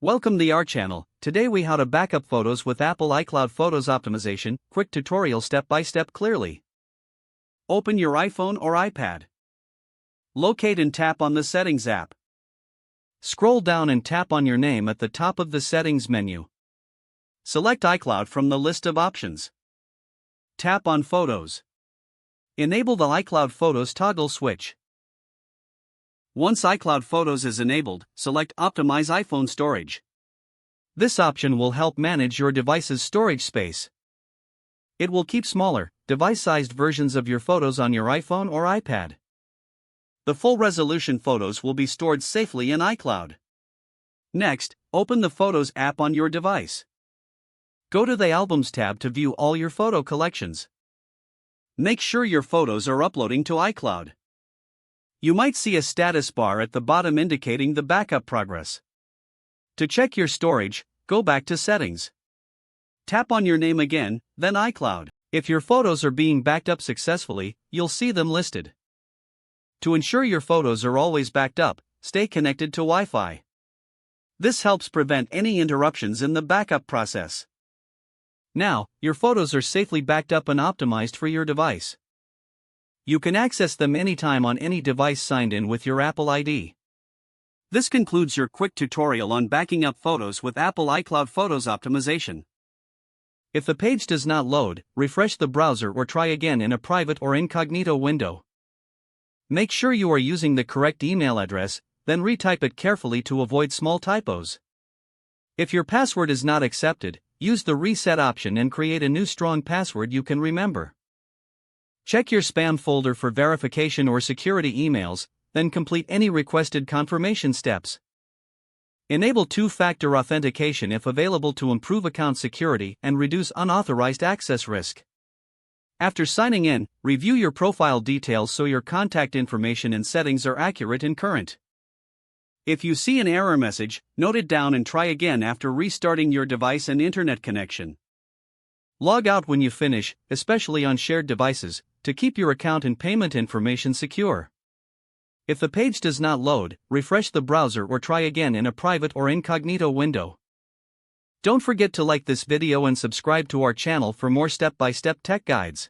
Welcome to our channel. Today we how to backup photos with Apple iCloud Photos Optimization, quick tutorial step by step clearly. Open your iPhone or iPad. Locate and tap on the Settings app. Scroll down and tap on your name at the top of the Settings menu. Select iCloud from the list of options. Tap on Photos. Enable the iCloud Photos toggle switch. Once iCloud Photos is enabled, select Optimize iPhone Storage. This option will help manage your device's storage space. It will keep smaller, device-sized versions of your photos on your iPhone or iPad. The full resolution photos will be stored safely in iCloud. Next, open the Photos app on your device. Go to the Albums tab to view all your photo collections. Make sure your photos are uploading to iCloud. You might see a status bar at the bottom indicating the backup progress. To check your storage, go back to Settings. Tap on your name again, then iCloud. If your photos are being backed up successfully, you'll see them listed. To ensure your photos are always backed up, stay connected to Wi-Fi. This helps prevent any interruptions in the backup process. Now, your photos are safely backed up and optimized for your device. You can access them anytime on any device signed in with your Apple ID. This concludes your quick tutorial on backing up photos with Apple iCloud Photos Optimization. If the page does not load, refresh the browser or try again in a private or incognito window. Make sure you are using the correct email address, then retype it carefully to avoid small typos. If your password is not accepted, use the reset option and create a new strong password you can remember. Check your spam folder for verification or security emails, then complete any requested confirmation steps. Enable two-factor authentication if available to improve account security and reduce unauthorized access risk. After signing in, review your profile details so your contact information and settings are accurate and current. If you see an error message, note it down and try again after restarting your device and internet connection. Log out when you finish, especially on shared devices, to keep your account and payment information secure. If the page does not load, refresh the browser or try again in a private or incognito window. Don't forget to like this video and subscribe to our channel for more step-by-step tech guides.